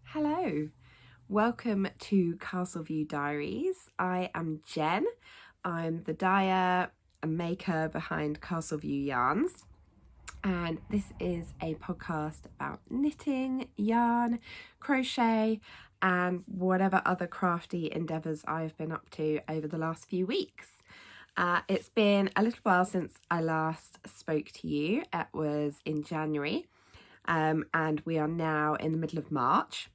Hello, welcome to Castle View Diaries. I am Jen. I'm the dyer and maker behind Castle View Yarns, and this is a podcast about knitting, yarn, crochet and whatever other crafty endeavours I've been up to over the last few weeks. It's been a little while since I last spoke to you. It was in January, and we are now in the middle of March.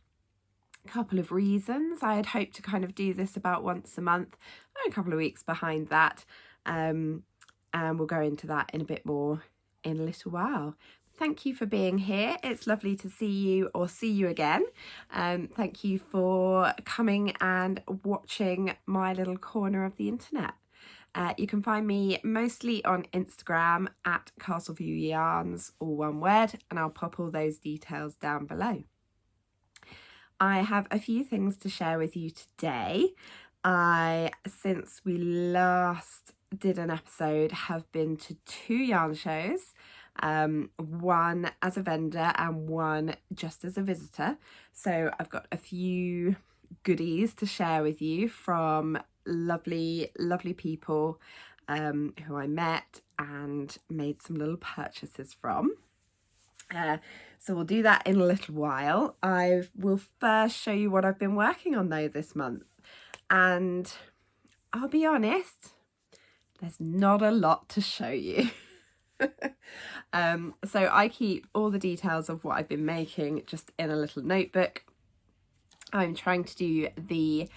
Couple of reasons. I had hoped to kind of do this about once a month. I'm a couple of weeks behind that, and we'll go into that in a bit more in a little while. Thank you for being here. It's lovely to see you or see you again. Thank you for coming and watching my little corner of the internet. You can find me mostly on Instagram at Castle View Yarns, all one word, and I'll pop all those details down below. I have a few things to share with you today. Since we last did an episode, have been to 2 yarn shows, one as a vendor and one just as a visitor. So I've got a few goodies to share with you from lovely people who I met and made some little purchases from. So we'll do that in a little while. I will first show you what I've been working on though this month, and I'll be honest, there's not a lot to show you. So I keep all the details of what I've been making just in a little notebook. I'm trying to do the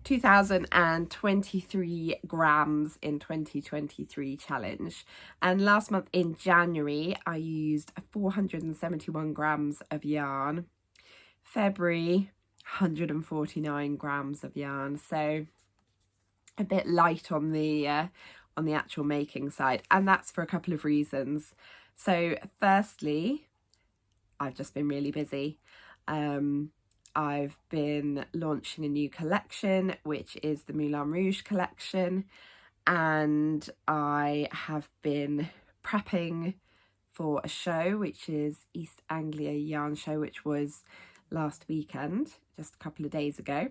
2023 grams in 2023 challenge, and last month in January I used 471 grams of yarn, February 149 grams of yarn, so a bit light on the actual making side, and that's for a couple of reasons. So firstly, I've just been really busy. I've been launching a new collection, which is the Moulin Rouge collection, and I have been prepping for a show, which is East Anglia Yarn Show, which was last weekend, just a couple of days ago.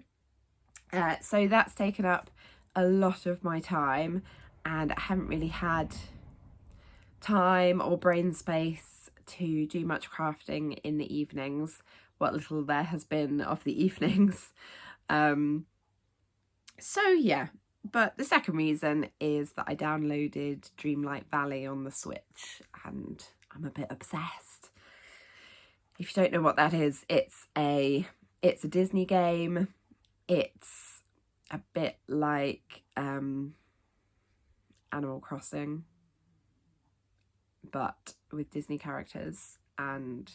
So that's taken up a lot of my time, and I haven't really had time or brain space to do much crafting in the evenings, what little there has been of the evenings. So yeah, but the second reason is that I downloaded Dreamlight Valley on the Switch and I'm a bit obsessed. If you don't know what that is, it's a Disney game. It's a bit like Animal Crossing, but with Disney characters, and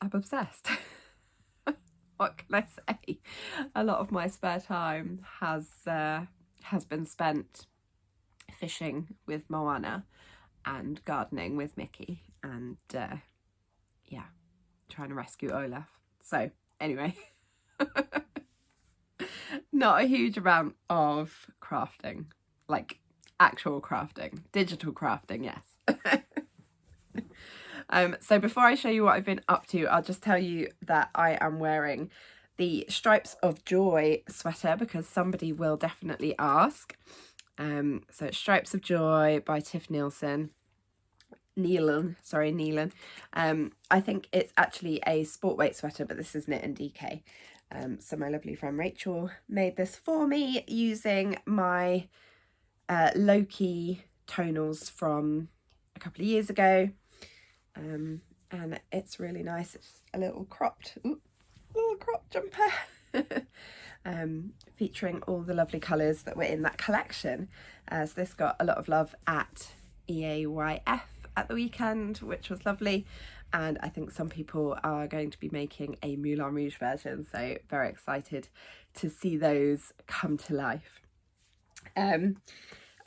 I'm obsessed. What can I say? A lot of my spare time has been spent fishing with Moana and gardening with Mickey, and yeah, trying to rescue Olaf. So anyway, not a huge amount of crafting, like actual crafting, digital crafting, yes. So before I show you what I've been up to, I'll just tell you that I am wearing the Stripes of Joy sweater because somebody will definitely ask. So it's Stripes of Joy by Tif Neilan. I think it's actually a sport weight sweater, but this is knit and DK. So my lovely friend Rachel made this for me using my Loki tonals from a couple of years ago. And it's really nice. It's a little cropped jumper featuring all the lovely colours that were in that collection. So this got a lot of love at EAYF at the weekend, which was lovely, and I think some people are going to be making a Moulin Rouge version, so very excited to see those come to life.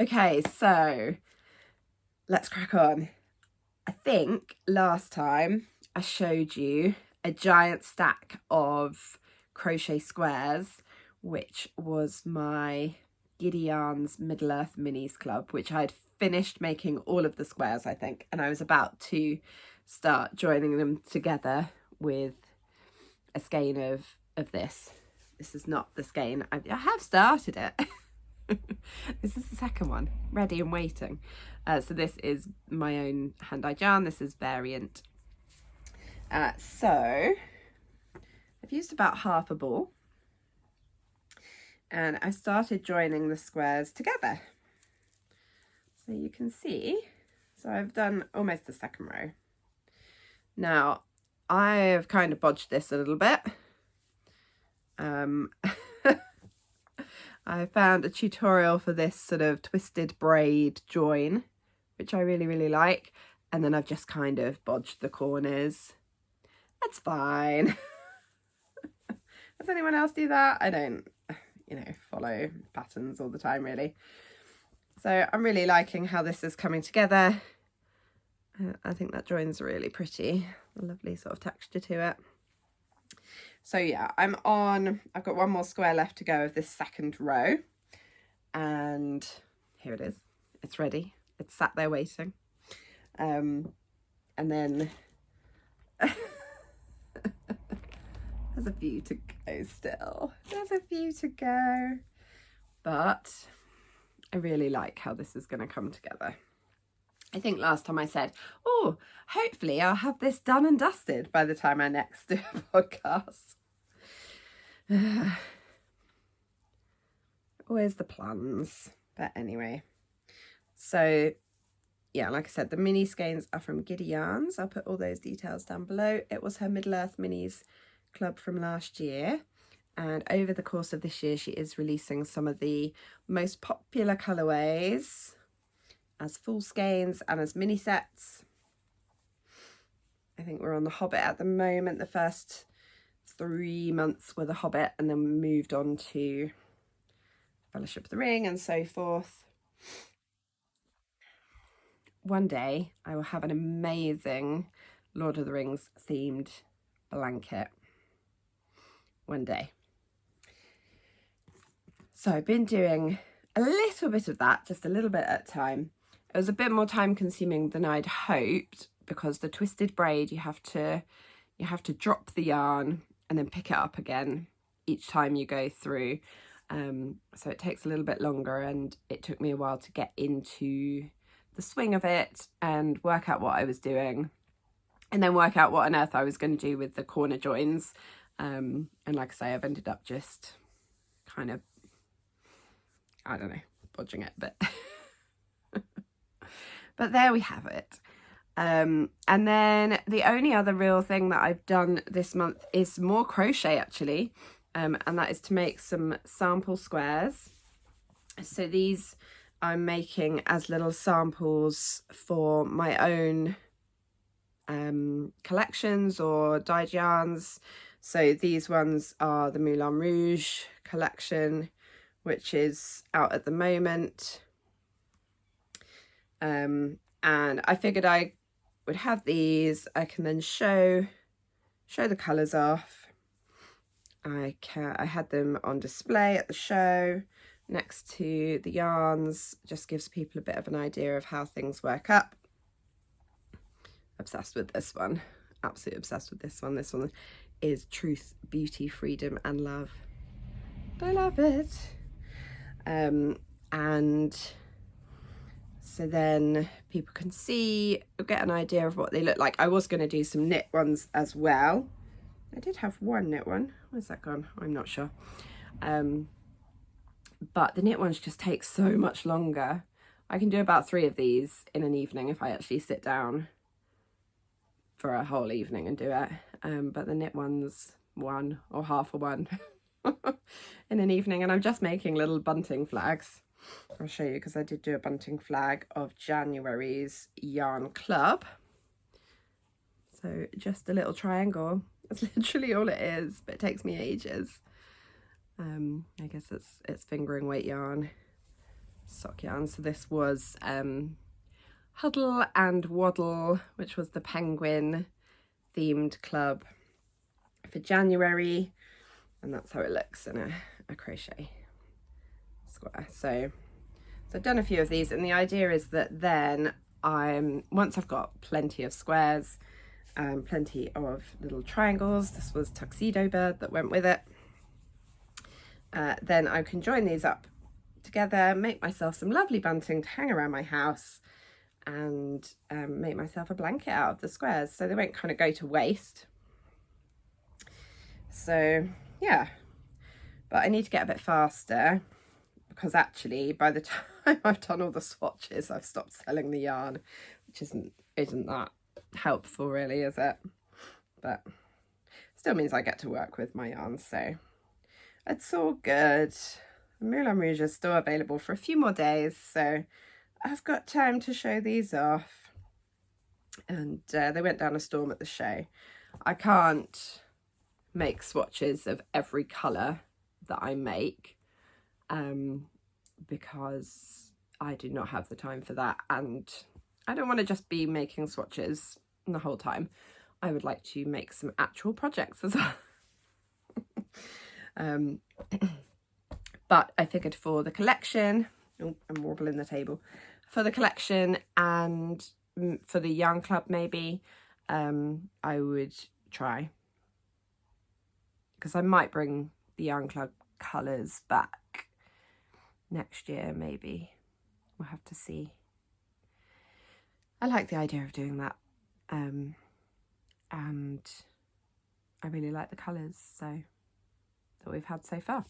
Okay, so let's crack on. I think last time I showed you a giant stack of crochet squares, which was my Giddy Yarns Middle Earth Minis Club, which I'd finished making all of the squares, I think, and I was about to start joining them together with a skein of this. This is not the skein. I have started it. This is the second one, ready and waiting. So this is my own hand-dyed yarn. This is variant. So I've used about half a ball, and I started joining the squares together. So you can see, so I've done almost the second row. Now I've kind of bodged this a little bit. I found a tutorial for this sort of twisted braid join, which I really like, and then I've just kind of bodged the corners. That's fine. Does anyone else do that? I don't, you know, follow patterns all the time really. So I'm really liking how this is coming together. I think that join's really pretty, a lovely sort of texture to it. So yeah, I've got one more square left to go of this second row, and here it is. It's ready. It's sat there waiting. And then there's a few to go still. There's a few to go. But I really like how this is going to come together. I think last time I said, oh, hopefully I'll have this done and dusted by the time I next do a podcast. Always the plans. But anyway, so yeah, like I said, the mini skeins are from Giddy Yarns. I'll put all those details down below. It was her Middle Earth Minis Club from last year. And over the course of this year, she is releasing some of the most popular colourways as full skeins and as mini sets. I think we're on the Hobbit at the moment. The first 3 months were the Hobbit, and then we moved on to Fellowship of the Ring and so forth. One day I will have an amazing Lord of the Rings themed blanket. One day. So I've been doing a little bit of that, just a little bit at a time. It was a bit more time consuming than I'd hoped, because the twisted braid, you have to drop the yarn and then pick it up again each time you go through. So it takes a little bit longer, and it took me a while to get into the swing of it and work out what I was doing, and then work out what on earth I was going to do with the corner joins. And like I say, I've ended up just kind of, I don't know, bodging it, but but there we have it. And then the only other real thing that I've done this month is more crochet actually, and that is to make some sample squares. So these I'm making as little samples for my own collections or dyed yarns. So these ones are the Moulin Rouge collection, which is out at the moment. And I figured I would have these. I can then show the colours off. I had them on display at the show next to the yarns. Just gives people a bit of an idea of how things work up. Obsessed with this one. Absolutely obsessed with this one. This one is Truth, Beauty, Freedom and Love. I love it. And so then people can get an idea of what they look like. I was going to do some knit ones as well. I did have one knit one. Where's that gone? I'm not sure. But the knit ones just take so much longer. I can do about 3 of these in an evening if I actually sit down for a whole evening and do it. But the knit ones, 1 or half a one in an evening. And I'm just making little bunting flags. I'll show you, because I did do a bunting flag of January's yarn club. So just a little triangle. That's literally all it is, but it takes me ages. I guess it's fingering weight yarn, sock yarn. So this was Huddle and Waddle, which was the penguin themed club for January, and that's how it looks in a crochet square. So I've done a few of these, and the idea is that then once I've got plenty of squares, plenty of little triangles, this was tuxedo bird that went with it, then I can join these up together, make myself some lovely bunting to hang around my house, and make myself a blanket out of the squares so they won't kind of go to waste. So yeah, but I need to get a bit faster, because actually by the time I've done all the swatches, I've stopped selling the yarn, which isn't that helpful really, is it? But still means I get to work with my yarn, so it's all good. Moulin Rouge is still available for a few more days, so I've got time to show these off. And they went down a storm at the show. I can't make swatches of every colour that I make, because I do not have the time for that, and I don't want to just be making swatches the whole time. I would like to make some actual projects as well. But I figured for the collection, oh, I'm wobbling the table, for the collection and for the yarn club maybe, I would try, because I might bring the yarn club colours back next year maybe. We'll have to see. I like the idea of doing that, and I really like the colours that we've had so far.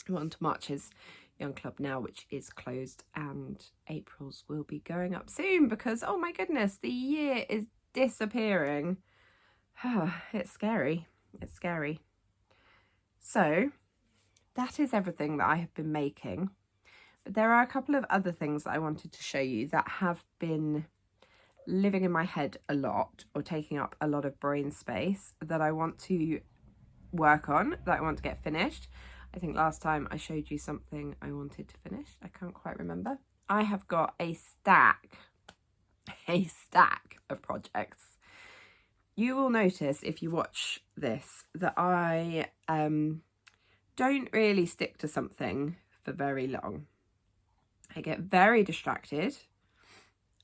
We're on to March's yarn club now, which is closed, and April's will be going up soon, because oh my goodness, the year is disappearing. It's scary. It's scary. So that is everything that I have been making, but there are a couple of other things that I wanted to show you that have been living in my head a lot, or taking up a lot of brain space, that I want to work on, that I want to get finished. I think last time I showed you something I wanted to finish. I can't quite remember. I have got a stack of projects. You will notice if you watch this that I don't really stick to something for very long. I get very distracted,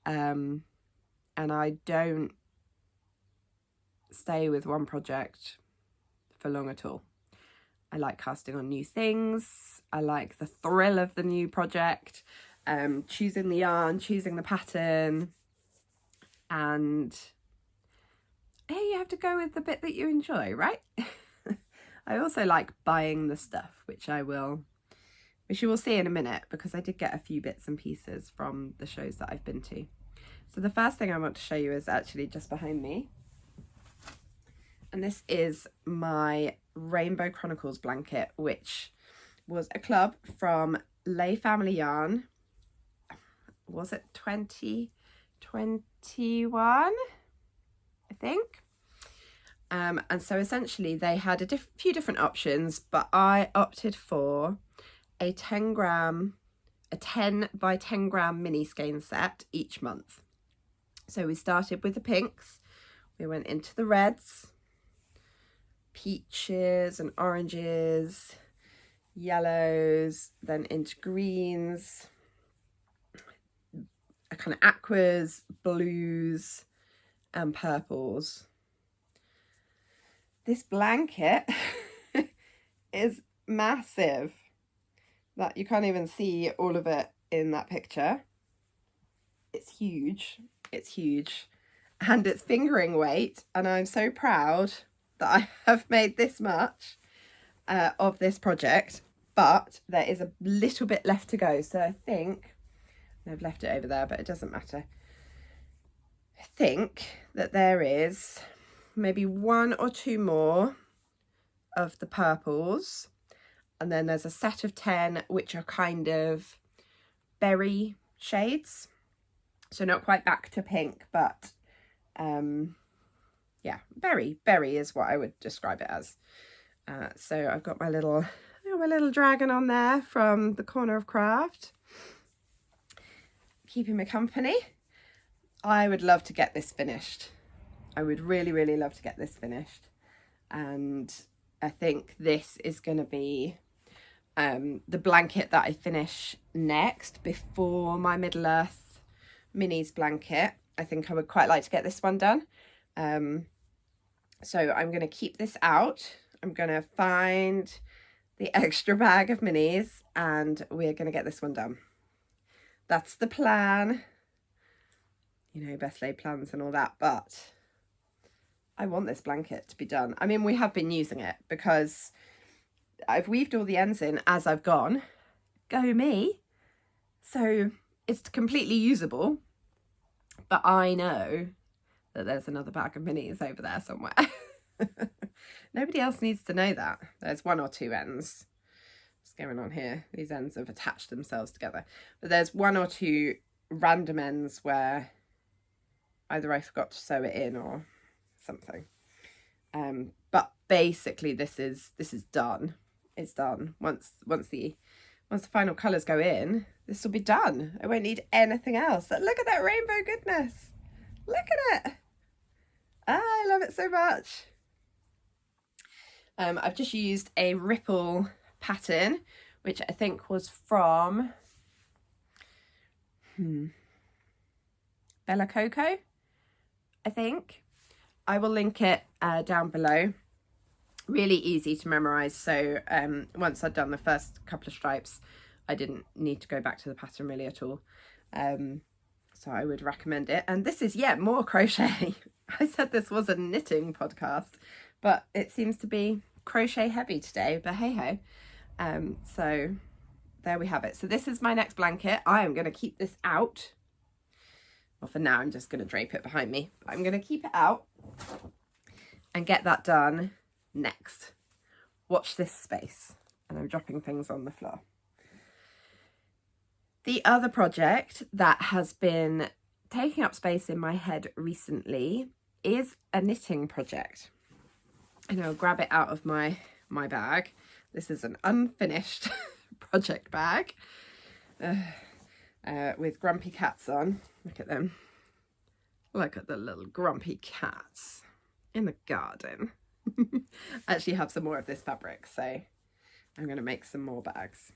and I don't stay with one project for long at all. I like casting on new things. I like the thrill of the new project, choosing the yarn, choosing the pattern, and hey, you have to go with the bit that you enjoy, right? I also like buying the stuff, which you will see in a minute, because I did get a few bits and pieces from the shows that I've been to. So the first thing I want to show you is actually just behind me. And this is my Rainbow Chronicles blanket, which was a club from Lay Family Yarn. Was it 2021? I think. And so essentially they had a few different options, but I opted for a 10 by 10 gram mini skein set each month. So we started with the pinks, we went into the reds, peaches and oranges, yellows, then into greens, a kind of aquas, blues and purples. This blanket is massive. That you can't even see all of it in that picture. It's huge. It's huge. And it's fingering weight, and I'm so proud that I have made this much of this project, but there is a little bit left to go. So I think I've left it over there, but it doesn't matter. I think that there is maybe 1 or 2 more of the purples, and then there's a set of 10 which are kind of berry shades, so not quite back to pink, but yeah, berry is what I would describe it as. So I've got my little dragon on there from the Corner of Craft, keeping me company. I would love to get this finished. I would really, really love to get this finished. And I think this is going to be the blanket that I finish next before my Middle Earth minis blanket. I think I would quite like to get this one done. So I'm going to keep this out. I'm going to find the extra bag of minis and we're going to get this one done. That's the plan. You know, best laid plans and all that, but I want this blanket to be done. I mean, we have been using it because I've weaved all the ends in as I've gone. Go me. So it's completely usable, but I know that there's another bag of minis over there somewhere. Nobody else needs to know that. There's one or two ends. What's going on here? These ends have attached themselves together. But there's one or two random ends where either I forgot to sew it in or something. But basically this is done. It's done. Once the final colours go in, this will be done. I won't need anything else. Look at that rainbow goodness. Look at it. I love it so much. I've just used a ripple pattern, which I think was from Bella Coco, I think. I will link it down below. Really easy to memorize. So once I'd done the first couple of stripes, I didn't need to go back to the pattern really at all. So I would recommend it. And this is yet more crochet. I said this was a knitting podcast, but it seems to be crochet heavy today, but hey ho. So there we have it. So this is my next blanket. I am going to keep this out. Well, for now, I'm just going to drape it behind me. I'm going to keep it out and get that done next. Watch this space. And I'm dropping things on the floor. The other project that has been taking up space in my head recently is a knitting project. And I'll grab it out of my bag. This is an unfinished project bag with grumpy cats on. Look at them. Look at the little grumpy cats in the garden. I actually have some more of this fabric, so I'm going to make some more bags.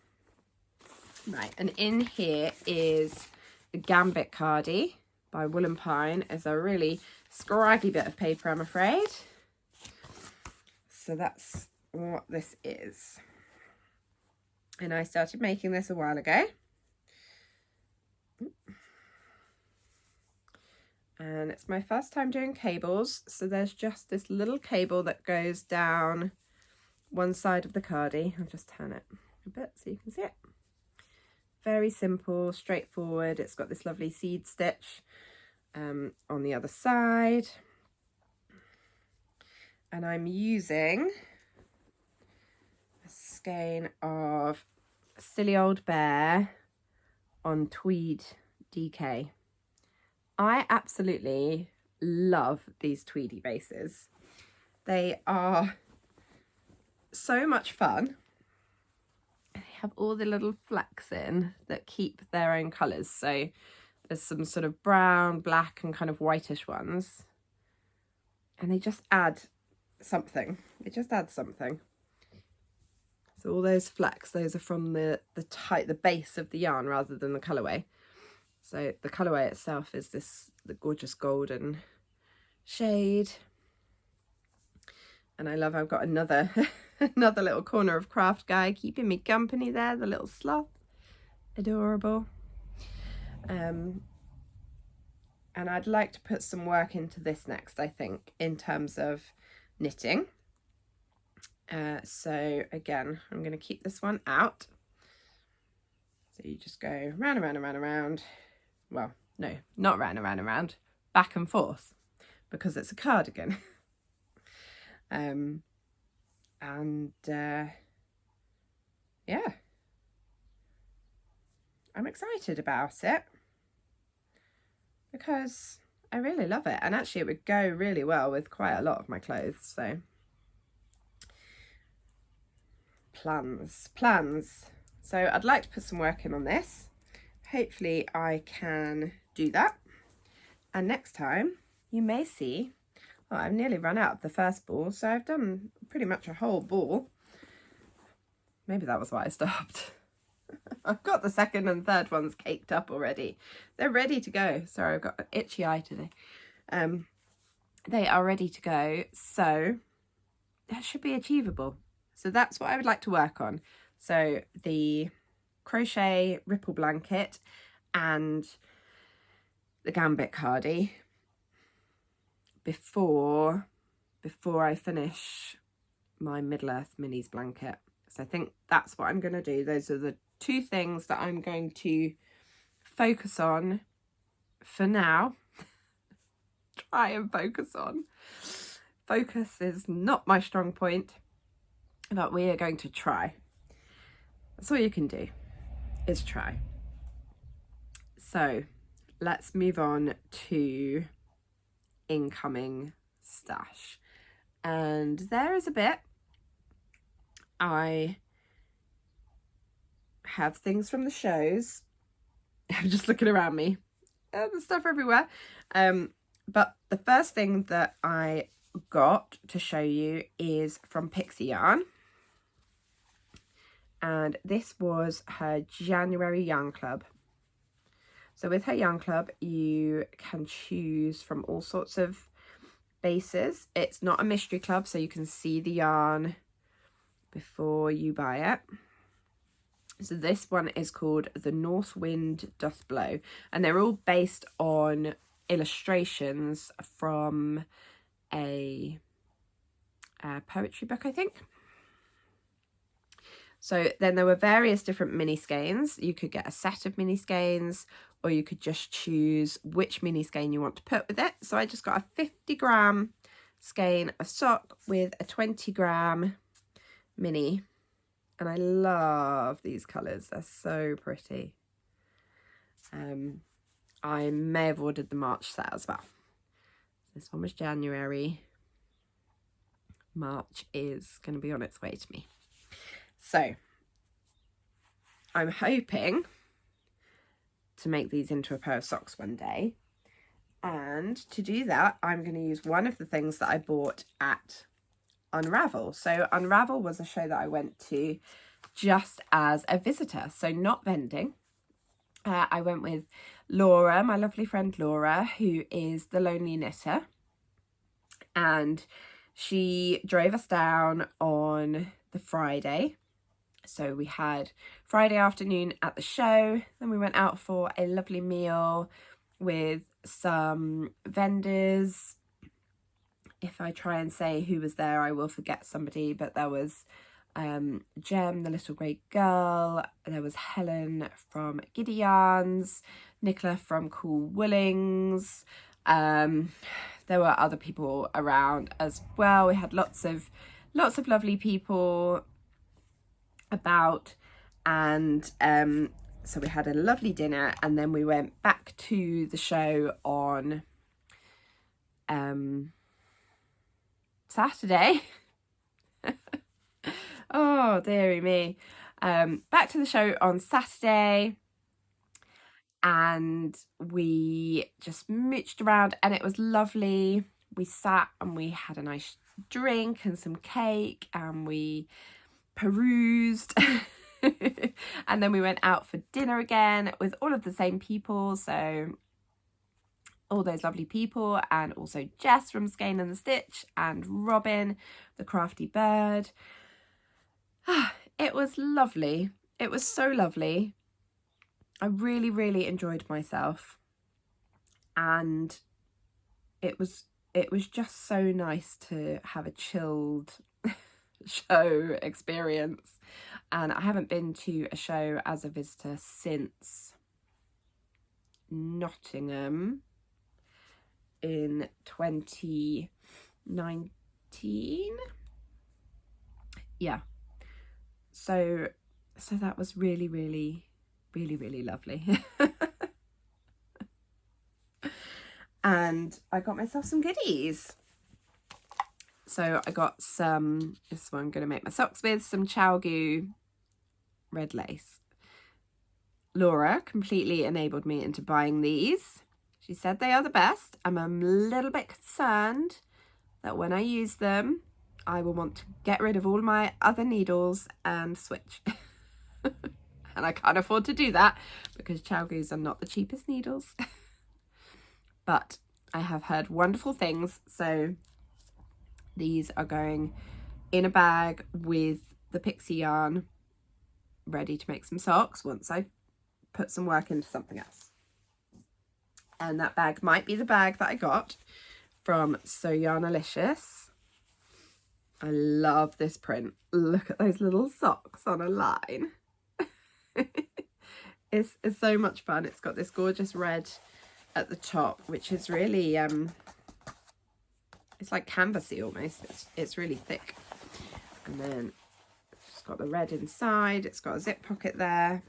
Right, and in here is the Gambit Cardie by Wool and Pine. It's a really scraggy bit of paper, I'm afraid. So that's what this is. And I started making this a while ago. And it's my first time doing cables. So there's just this little cable that goes down one side of the cardie. I'll just turn it a bit so you can see it. Very simple, straightforward. It's got this lovely seed stitch on the other side. And I'm using a skein of Silly Old Bear on Tweed DK. I absolutely love these Tweedy bases. They are so much fun. They have all the little flecks in that keep their own colours. So there's some sort of brown, black and kind of whitish ones. And they just add something. It just adds something. So all those flecks, those are from the base of the yarn rather than the colourway. So the colourway itself is the gorgeous golden shade. And I love, I've got another little corner of craft guy keeping me company there, the little sloth. Adorable. And I'd like to put some work into this next, I think, in terms of knitting. So again, I'm going to keep this one out. So you just go round and round and round and round. Well, no, not round and round and round, back and forth, because it's a cardigan. Yeah, I'm excited about it because I really love it, and actually it would go really well with quite a lot of my clothes. So plans. So I'd like to put some work in on this. Hopefully I can do that. And next time you may see, oh, I've nearly run out of the first ball, so I've done pretty much a whole ball. Maybe that was why I stopped. I've got the second and third ones caked up already. They're ready to go. Sorry, I've got an itchy eye today. They are ready to go, so that should be achievable. So that's what I would like to work on. So the crochet ripple blanket and the gambit cardie before I finish my Middle Earth Minis blanket. So I think that's what I'm going to do. Those are the two things that I'm going to focus on for now. Try and focus on. Focus is not my strong point, but we are going to try. That's all you can do, is try. So let's move on to incoming stash. And there is a bit. I have things from the shows. I'm just looking around me. There's stuff everywhere. But the first thing that I got to show you is from Pixie Yarn. And this was her January Yarn Club. So with her Yarn Club, you can choose from all sorts of bases. It's not a mystery club, so you can see the yarn before you buy it. So this one is called The North Wind Doth Blow, and they're all based on illustrations from a poetry book, I think. So then there were various different mini skeins. You could get a set of mini skeins, or you could just choose which mini skein you want to put with it. So I just got a 50-gram skein of sock with a 20-gram mini. And I love these colours. They're so pretty. I may have ordered the March set as well. This one was January. March is going to be on its way to me. So I'm hoping to make these into a pair of socks one day. And to do that, I'm going to use one of the things that I bought at Unravel. So Unravel was a show that I went to just as a visitor, so not vending. I went with Laura, my lovely friend Laura, who is the Lonely Knitter, and she drove us down on the Friday. So we had Friday afternoon at the show, then we went out for a lovely meal with some vendors. If I try and say who was there, I will forget somebody, but there was Jem, the little grey girl, there was Helen from Giddy Yarns, Nicola from Cool Woolings, there were other people around as well. We had lots of lovely people about, and so we had a lovely dinner, and then we went back to the show on Saturday. Oh dearie me. Back to the show on Saturday, and we just mooched around, and it was lovely. We sat and we had a nice drink and some cake, and we perused. And then we went out for dinner again with all of the same people, so all those lovely people, and also Jess from Skein and the Stitch, and Robin the crafty bird. It was lovely. It was so lovely. I really enjoyed myself, and it was just so nice to have a chilled show experience. And I haven't been to a show as a visitor since Nottingham in 2019. Yeah, so that was really lovely. And I got myself some goodies. So I got some, this is what I'm going to make my socks with, some ChowGoo red lace. Laura completely enabled me into buying these. She said they are the best. I'm a little bit concerned that when I use them, I will want to get rid of all my other needles and switch. And I can't afford to do that because ChiaoGoos are not the cheapest needles. But I have heard wonderful things. So these are going in a bag with the pixie yarn, ready to make some socks once I put some work into something else. And that bag might be the bag that I got from So Yarnalicious. I love this print. Look at those little socks on a line. It's so much fun. It's got this gorgeous red at the top, which is really it's like canvasy almost. It's really thick. And then it's got the red inside. It's got a zip pocket there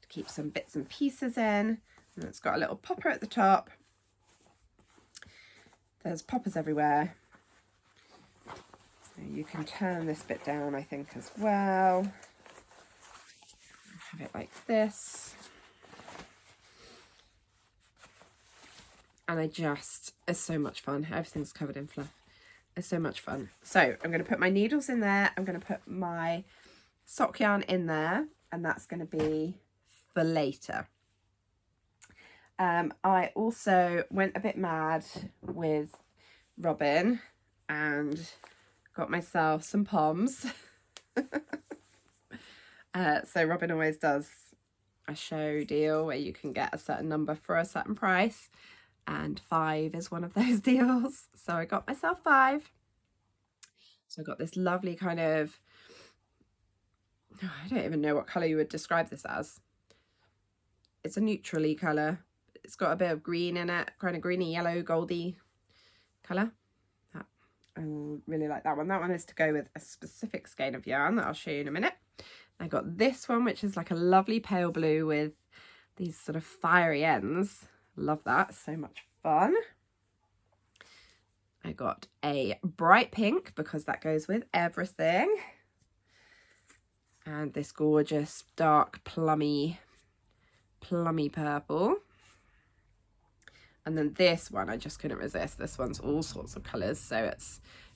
to keep some bits and pieces in. And it's got a little popper at the top. There's poppers everywhere. So you can turn this bit down, I think, as well. Have it like this. And it's so much fun. Everything's covered in fluff. It's so much fun. So I'm going to put my needles in there. I'm going to put my sock yarn in there. And that's going to be for later. I also went a bit mad with Robin and got myself some poms. So Robin always does a show deal where you can get a certain number for a certain price, and 5 is one of those deals. So I got myself 5. So I got this lovely kind of, I don't even know what colour you would describe this as. It's a neutrally colour. It's got a bit of green in it, kind of greeny yellow goldy colour. I really like that one. That one is to go with a specific skein of yarn that I'll show you in a minute. I got this one, which is like a lovely pale blue with these sort of fiery ends. Love that, so much fun. I got a bright pink because that goes with everything. And this gorgeous dark plummy purple. And then this one, I just couldn't resist. This one's all sorts of colours. So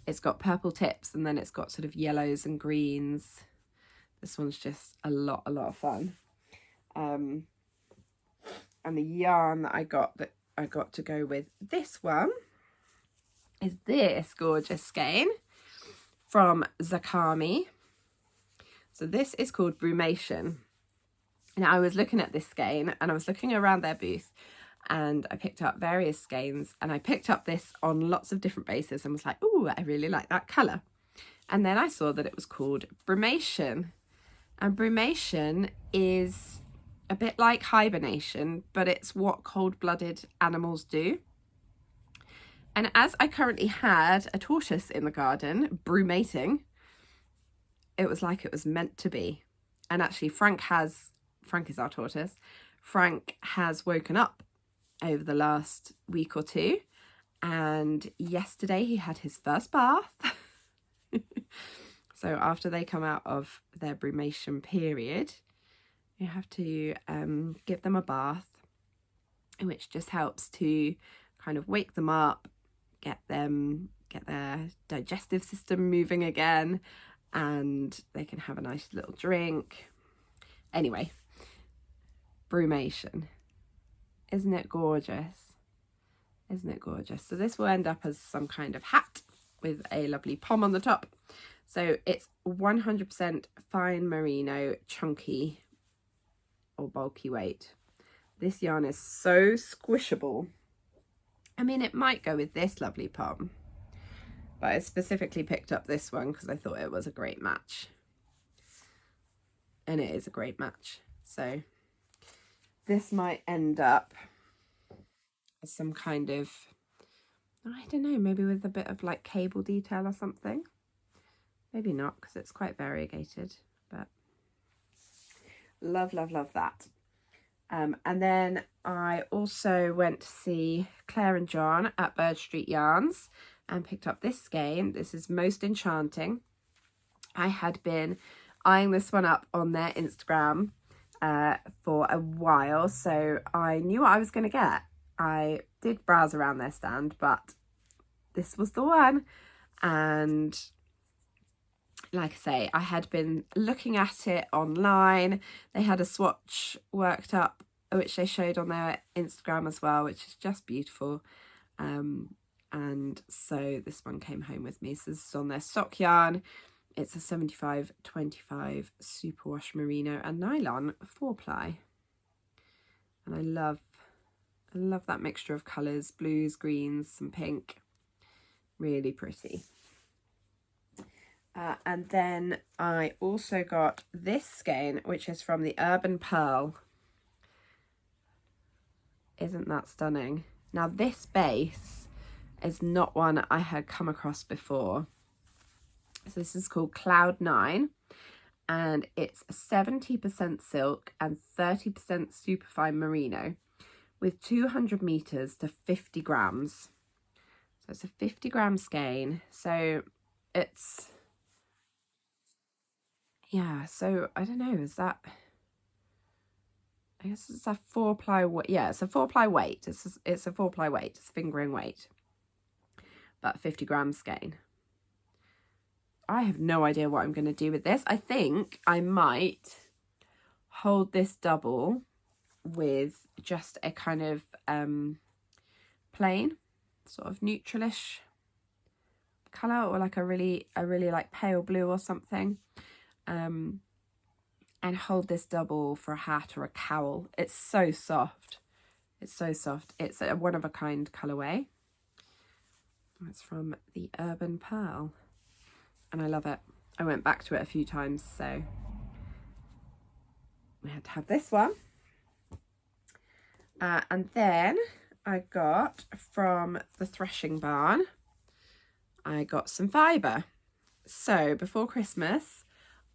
it's got purple tips, and then it's got sort of yellows and greens. This one's just a lot of fun. And the yarn that I got to go with this one is this gorgeous skein from Zakami. So this is called Brumation. Now I was looking at this skein and I was looking around their booth, and I picked up various skeins, and I picked up this on lots of different bases and was like, oh, I really like that colour. And then I saw that it was called Brumation. And brumation is a bit like hibernation, but it's what cold-blooded animals do. And as I currently had a tortoise in the garden brumating, it was like it was meant to be. And actually Frank is our tortoise. Frank has woken up over the last week or two, and yesterday he had his first bath. So after they come out of their brumation period, you have to give them a bath, which just helps to kind of wake them up, get their digestive system moving again, and they can have a nice little drink. Anyway, brumation. Isn't it gorgeous? Isn't it gorgeous? So this will end up as some kind of hat with a lovely pom on the top. So it's 100% fine merino, chunky or bulky weight. This yarn is so squishable. I mean, it might go with this lovely pom, but I specifically picked up this one because I thought it was a great match. And it is a great match. So this might end up as some kind of, I don't know, maybe with a bit of like cable detail or something. Maybe not, because it's quite variegated, but love that. And then I also went to see Claire and John at Bird Street Yarns and picked up this skein. This is Most Enchanting. I had been eyeing this one up on their Instagram, for a while, so I knew what I was going to get. I did browse around their stand, but this was the one. And like I say, I had been looking at it online. They had a swatch worked up, which they showed on their Instagram as well, which is just beautiful. And so this one came home with me. So this is on their stock yarn. It's a 75/25 superwash merino and nylon 4-ply. And I love that mixture of colours, blues, greens, some pink. Really pretty. And then I also got this skein, which is from the Urban Pearl. Isn't that stunning? Now this base is not one I had come across before. So this is called Cloud 9, and it's 70% silk and 30% superfine merino with 200 meters to 50 grams. So it's a 50-gram skein. So it's, yeah, so I don't know, is that, I guess it's a 4-ply weight. Yeah, it's a 4-ply weight. It's a 4-ply weight. It's fingering weight, but 50-gram skein. I have no idea what I'm going to do with this. I think I might hold this double with just a kind of plain, sort of neutralish colour, or like a really like pale blue or something, and hold this double for a hat or a cowl. It's so soft. It's so soft. It's a one-of-a-kind colourway. It's from the Urban Pearl. And I love it. I went back to it a few times, so we had to have this one. And then I got from the Threshing Barn, I got some fibre. So before Christmas,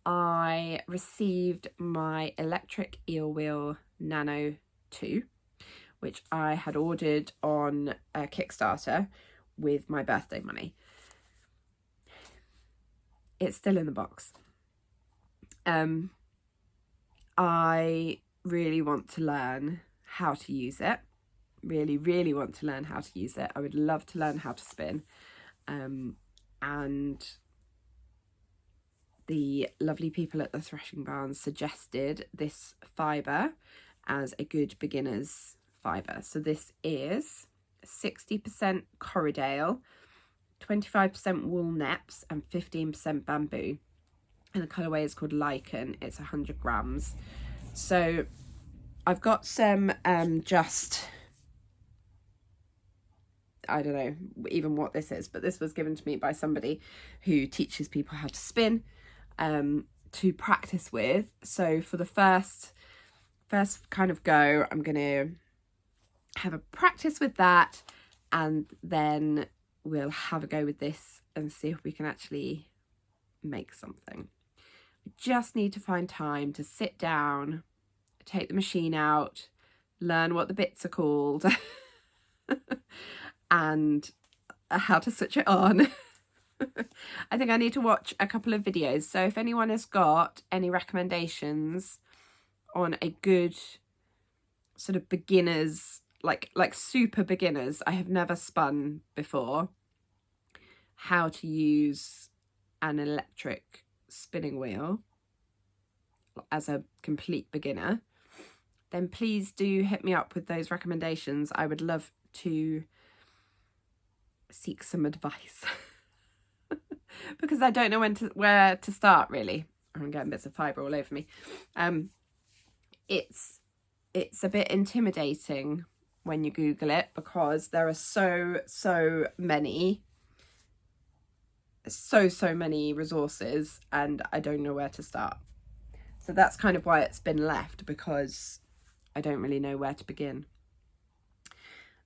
I received my electric eel wheel Nano 2, which I had ordered on a Kickstarter with my birthday money. It's still in the box. I really want to learn how to use it. Really want to learn how to use it. I would love to learn how to spin. And the lovely people at the Threshing Barn suggested this fibre as a good beginner's fibre. So this is 60% Corriedale, 25% wool neps and 15% bamboo, and the colourway is called Lichen. It's 100 grams. So I've got some just, I don't know even what this is, but this was given to me by somebody who teaches people how to spin, to practice with. So for the first kind of go, I'm gonna have a practice with that, and then we'll have a go with this and see if we can actually make something. We just need to find time to sit down, take the machine out, learn what the bits are called and how to switch it on. I think I need to watch a couple of videos. So if anyone has got any recommendations on a good sort of beginners, like super beginners, I have never spun before, how to use an electric spinning wheel as a complete beginner, then please do hit me up with those recommendations. I would love to seek some advice because I don't know where to start really. I'm getting bits of fibre all over me. It's a bit intimidating when you Google it, because there are so many resources and I don't know where to start. So that's kind of why it's been left, because I don't really know where to begin.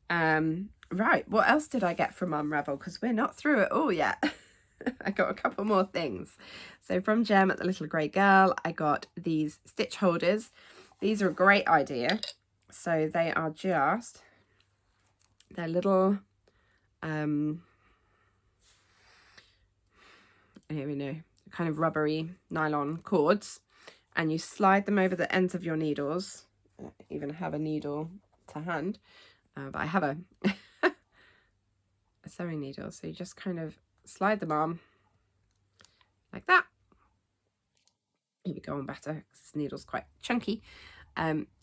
Right, what else did I get from Unravel? Because we're not through it all yet. I got a couple more things. So from Gem at the Little Grey Girl, I got these stitch holders. These are a great idea. So they are just, they're little, here we know, kind of rubbery nylon cords, and you slide them over the ends of your needles. I don't even have a needle to hand, but I have a sewing needle, so you just kind of slide them on like that. Here we go on better because this needle's quite chunky.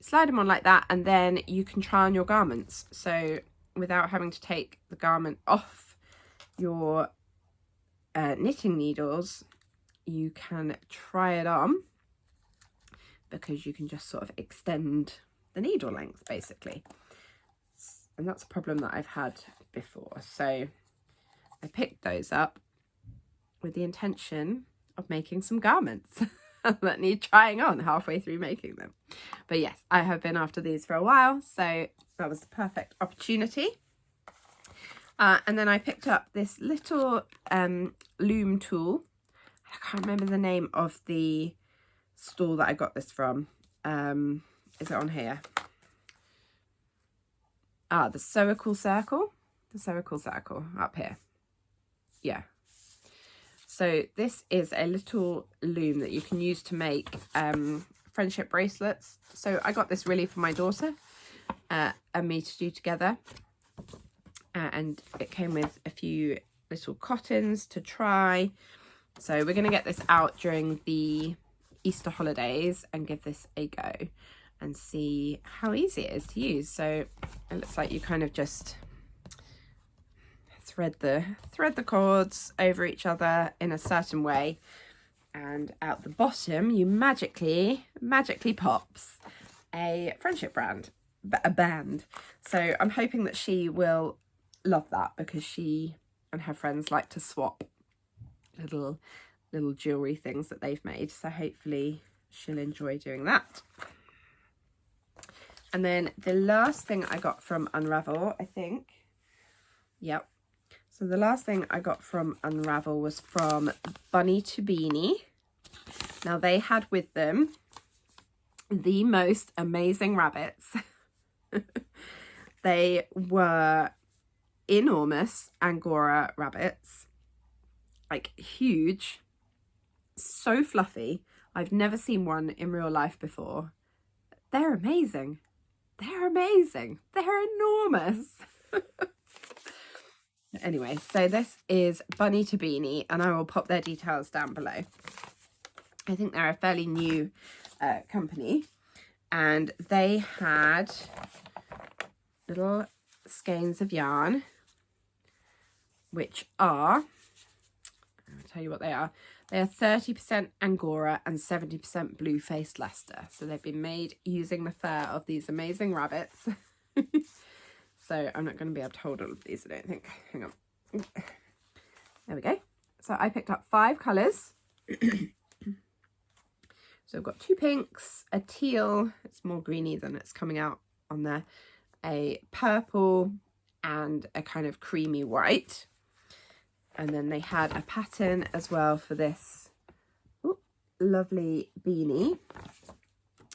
Slide them on like that, and then you can try on your garments. So without having to take the garment off your knitting needles, you can try it on, because you can just sort of extend the needle length basically. And that's a problem that I've had before. So I picked those up with the intention of making some garments that need trying on halfway through making them. But yes, I have been after these for a while, so that was the perfect opportunity. And then I picked up this little loom tool. I can't remember the name of the store that I got this from. Is it on here? Ah, the Sewical Circle. The Sewical Circle up here. Yeah. So this is a little loom that you can use to make friendship bracelets. So I got this really for my daughter and me to do together. And it came with a few little cottons to try. So we're going to get this out during the Easter holidays and give this a go and see how easy it is to use. So it looks like you kind of just thread the cords over each other in a certain way, and out the bottom you magically pops a friendship band. So I'm hoping that she will love that, because she and her friends like to swap little jewelry things that they've made, so hopefully she'll enjoy doing that. And then the last thing I got from Unravel, I think, yep, so the last thing I got from Unravel was from Bunny to Beanie. Now they had with them the most amazing rabbits. They were enormous Angora rabbits, like huge, so fluffy. I've never seen one in real life before. They're amazing. They're amazing. They're enormous. Anyway, so this is Bunny to Beanie, and I will pop their details down below. I think they're a fairly new company, and they had little skeins of yarn, which are, I'll tell you what they are. They are 30% Angora and 70% blue-faced Leicester. So they've been made using the fur of these amazing rabbits. So I'm not going to be able to hold all of these, I don't think. Hang on. There we go. So I picked up 5 colours. So I've got 2 pinks, a teal, it's more greeny than it's coming out on there, a purple, and a kind of creamy white. And then they had a pattern as well for this lovely beanie,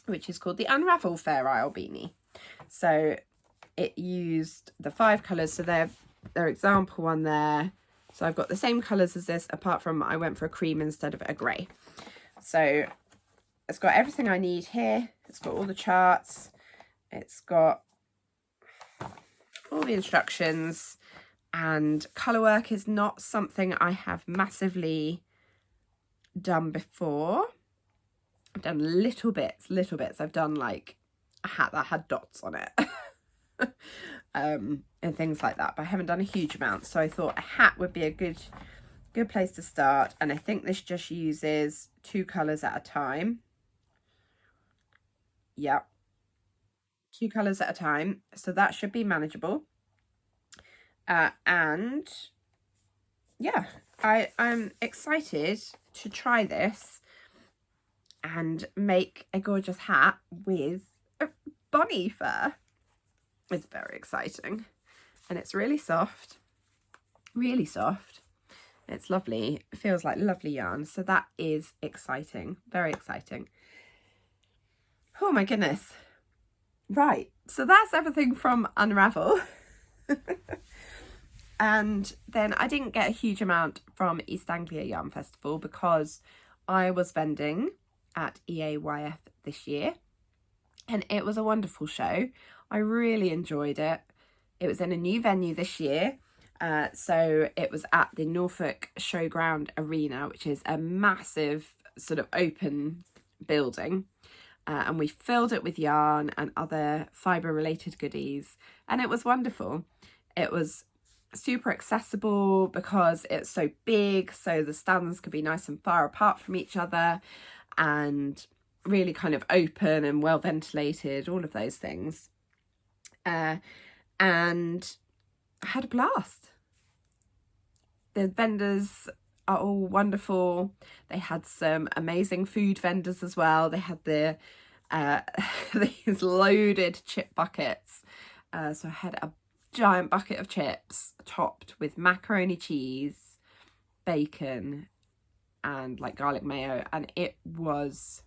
which is called the Unravel Fair Isle beanie. So it used the 5 colours, so their example one there. So I've got the same colours as this, apart from I went for a cream instead of a grey. So it's got everything I need here. It's got all the charts. It's got all the instructions. And colour work is not something I have massively done before. I've done little bits. I've done like a hat that had dots on it. And things like that, but I haven't done a huge amount, so I thought a hat would be a good place to start. And I think this just uses 2 colours at a time. Yep, 2 colours at a time, so that should be manageable. And yeah, I'm excited to try this and make a gorgeous hat with a bunny fur. It's very exciting, and it's really soft, It's lovely. It feels like lovely yarn, so that is exciting, very exciting. Oh my goodness. Right, so that's everything from Unravel. And then I didn't get a huge amount from East Anglia Yarn Festival because I was vending at EAYF this year, and it was a wonderful show. I really enjoyed it. It was in a new venue this year. So it was at the Norfolk Showground Arena, which is a massive sort of open building. And we filled it with yarn and other fibre related goodies. And it was wonderful. It was super accessible because it's so big. So the stands could be nice and far apart from each other and really kind of open and well ventilated, all of those things. And I had a blast. The vendors are all wonderful. They had some amazing food vendors as well. They had the these loaded chip buckets. So I had a giant bucket of chips topped with macaroni cheese, bacon, and like garlic mayo, and it was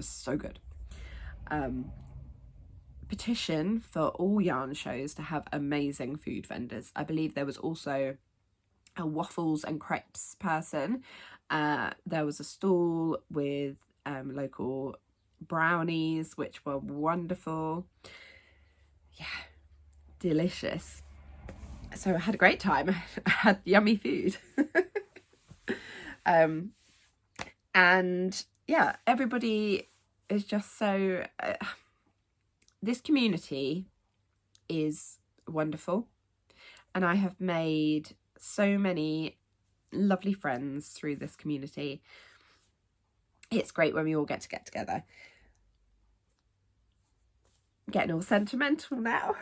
so good. Petition for all yarn shows to have amazing food vendors. I believe there was also a waffles and crepes person. There was a stall with local brownies, which were wonderful. Yeah, delicious. So I had a great time. I had yummy food. And yeah, everybody is just so this community is wonderful, and I have made so many lovely friends through this community. It's great when we all get together. Getting all sentimental now.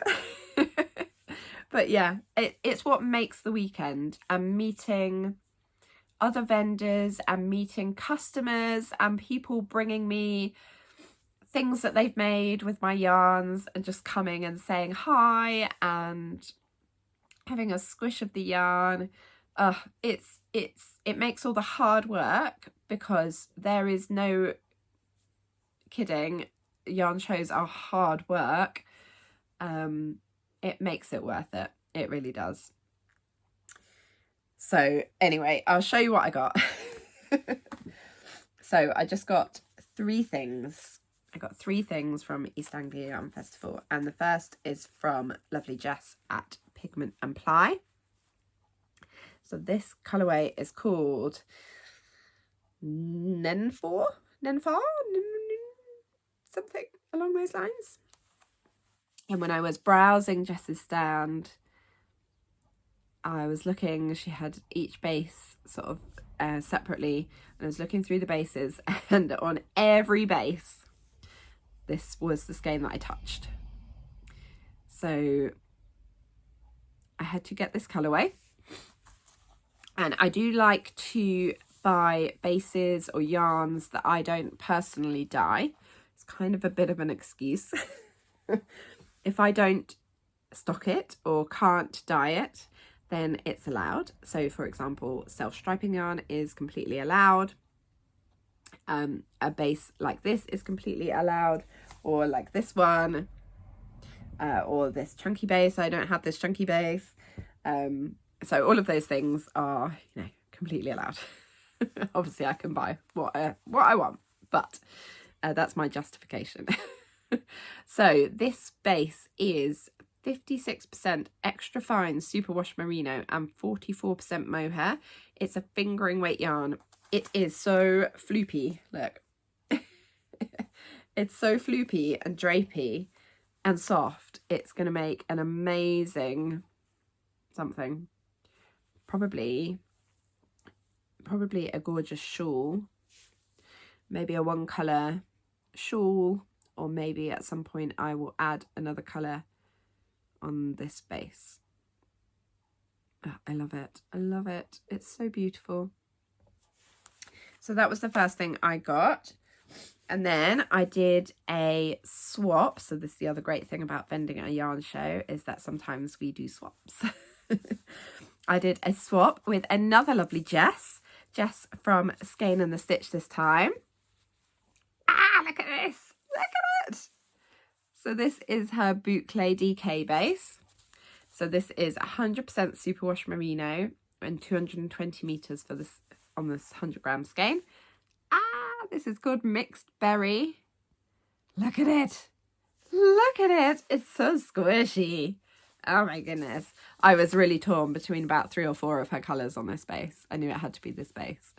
But yeah, it's what makes the weekend, and meeting other vendors and meeting customers and people bringing me things that they've made with my yarns and just coming and saying hi and having a squish of the yarn. It makes all the hard work, because there is no kidding, yarn shows are hard work. It makes it worth it. It really does. So anyway, I'll show you what I got. So I just got 3 things. I got 3 things from East Anglia Yarn Festival, and the first is from lovely Jess at Pigment and Ply. So this colourway is called Nenfar, something along those lines. And when I was browsing Jess's stand, I was looking, she had each base sort of separately, and I was looking through the bases, and on every base this was the skein that I touched. So I had to get this colourway, and I do like to buy bases or yarns that I don't personally dye. It's kind of a bit of an excuse. If I don't stock it or can't dye it, then it's allowed. So for example, self-striping yarn is completely allowed. A base like this is completely allowed, or like this one, or this chunky base. I don't have this chunky base. So all of those things are, you know, completely allowed. Obviously I can buy what I want, but that's my justification. So this base is 56% extra fine superwash merino and 44% mohair. It's a fingering weight yarn. It is so floopy, look. It's so floopy and drapey and soft. It's going to make an amazing something. Probably a gorgeous shawl. Maybe a 1-colour shawl, or maybe at some point I will add another colour on this base. Oh, I love it. I love it. It's so beautiful. So that was the first thing I got. And then I did a swap. So this is the other great thing about vending at a yarn show, is that sometimes we do swaps. I did a swap with another lovely Jess from Skein and the Stitch this time. Ah, look at this. Look at it. So this is her Boucle DK base. So this is 100% superwash merino and 220 meters for this on this 100 gram skein. Ah, This is called Mixed Berry. Look at it. Look at it. It's so squishy. Oh my goodness. I was really torn between about 3 or 4 of her colours on this base. I knew it had to be this base.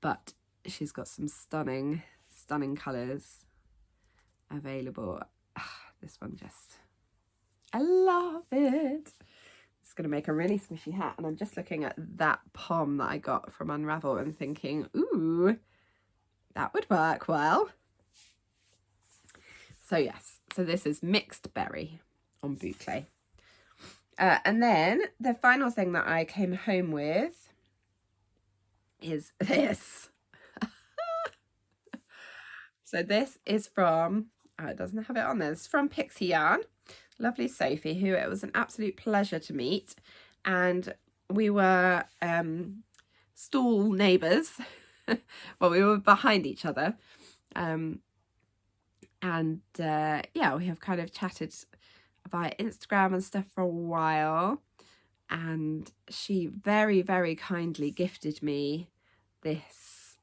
But she's got some stunning colours available. This one just, I love it. It's going to make a really squishy hat. And I'm just looking at that pom that I got from Unravel and thinking, ooh, that would work well. So yes, so this is Mixed Berry on boucle. And then the final thing that I came home with is this. So this is from, it doesn't have it on there, it's from Pixie Yarn. Lovely Sophie, who it was an absolute pleasure to meet. And we were stall neighbours. Well, we were behind each other. Yeah, we have kind of chatted via Instagram and stuff for a while, and she very, very kindly gifted me this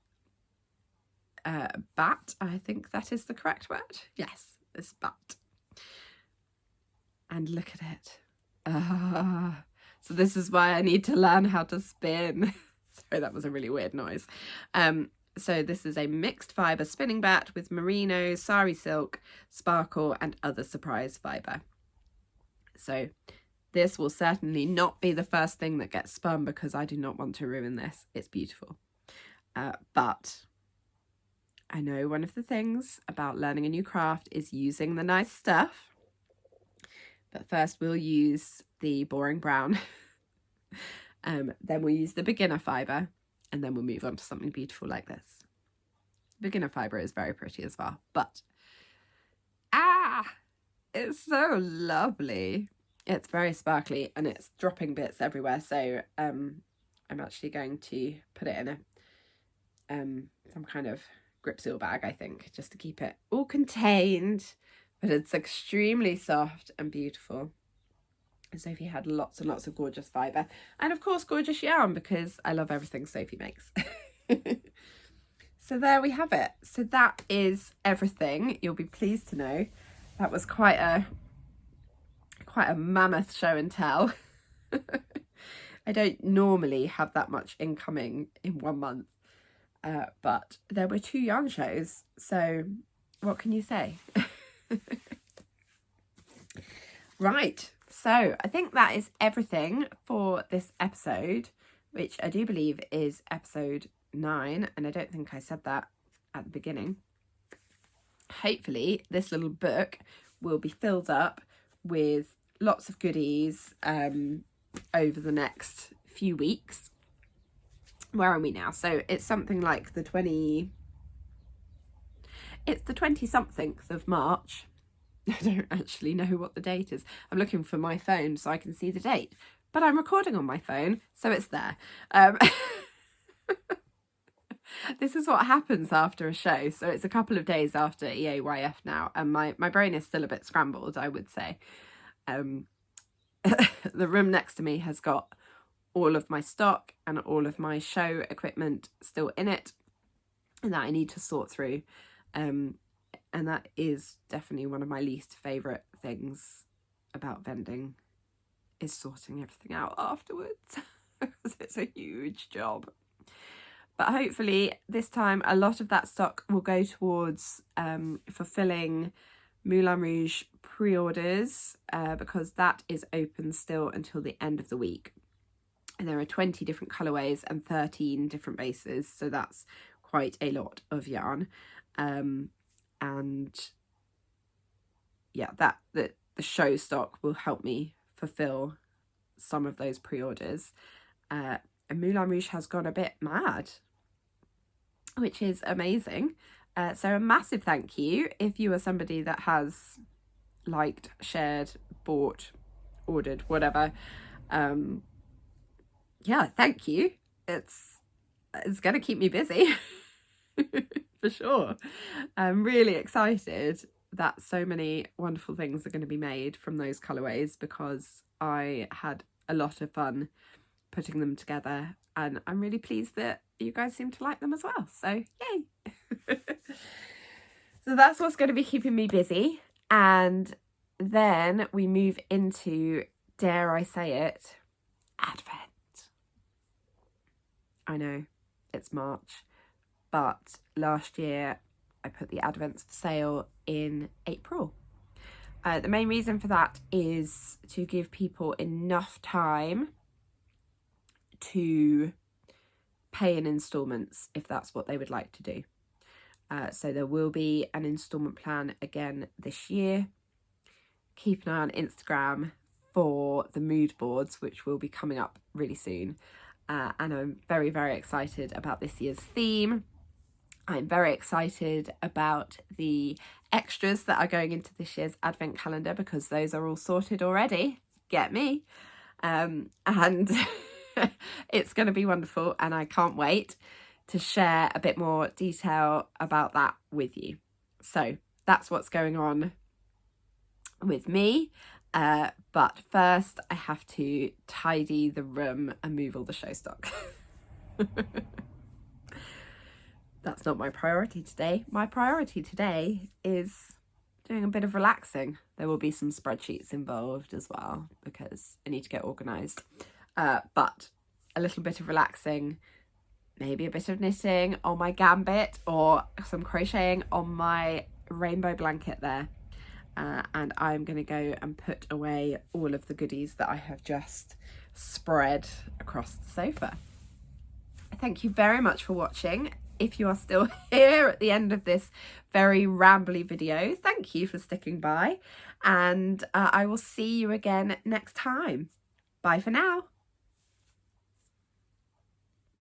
bat. I think that is the correct word. Yes, this bat. And look at it. So this is why I need to learn how to spin. Sorry, that was a really weird noise. So this is a mixed fibre spinning bat with merino, sari silk, sparkle and other surprise fibre. So this will certainly not be the first thing that gets spun because I do not want to ruin this. It's beautiful. But I know one of the things about learning a new craft is using the nice stuff. But first we'll use the boring brown. Then we'll use the beginner fibre. And then we'll move on to something beautiful like this. Beginner fibre is very pretty as well, but it's so lovely. It's very sparkly and it's dropping bits everywhere. So I'm actually going to put it in a some kind of grip seal bag, I think, just to keep it all contained. But it's extremely soft and beautiful. Sophie had lots and lots of gorgeous fibre and of course gorgeous yarn because I love everything Sophie makes. So there we have it. So that is everything. You'll be pleased to know that was quite a mammoth show and tell. I don't normally have that much incoming in 1 month, but there were 2 yarn shows, so what can you say? Right. So I think that is everything for this episode, which I do believe is episode 9. And I don't think I said that at the beginning. Hopefully this little book will be filled up with lots of goodies over the next few weeks. Where are we now? So it's something like the 20-something of March. I don't actually know what the date is. I'm looking for my phone so I can see the date, but I'm recording on my phone, so it's there. This is what happens after a show. So it's a couple of days after EAYF now, and my brain is still a bit scrambled, I would say. The room next to me has got all of my stock and all of my show equipment still in it, and that I need to sort through. And that is definitely one of my least favourite things about vending, is sorting everything out afterwards, because it's a huge job. But hopefully this time a lot of that stock will go towards fulfilling Moulin Rouge pre-orders, because that is open still until the end of the week. And there are 20 different colourways and 13 different bases, so that's quite a lot of yarn. And yeah, the show stock will help me fulfill some of those pre-orders. And Moulin Rouge has gone a bit mad, which is amazing. So a massive thank you if you are somebody that has liked, shared, bought, ordered, whatever. Yeah, thank you. It's going to keep me busy. For sure. I'm really excited that so many wonderful things are going to be made from those colourways, because I had a lot of fun putting them together, and I'm really pleased that you guys seem to like them as well, so yay. So that's what's going to be keeping me busy, and then we move into, dare I say it, Advent. I know it's March, but last year I put the Advents for sale in April. The main reason for that is to give people enough time to pay in instalments if that's what they would like to do. So there will be an instalment plan again this year. Keep an eye on Instagram for the mood boards, which will be coming up really soon. And I'm very, very excited about this year's theme. I'm very excited about the extras that are going into this year's advent calendar, because those are all sorted already. Get me. And it's going to be wonderful, and I can't wait to share a bit more detail about that with you. So that's what's going on with me. But first I have to tidy the room and move all the show stock. That's not my priority today. My priority today is doing a bit of relaxing. There will be some spreadsheets involved as well, because I need to get organised. But a little bit of relaxing, maybe a bit of knitting on my gambit, or some crocheting on my rainbow blanket there. And I'm going to go and put away all of the goodies that I have just spread across the sofa. Thank you very much for watching. If you are still here at the end of this very rambly video, thank you for sticking by, and I will see you again next time. Bye for now.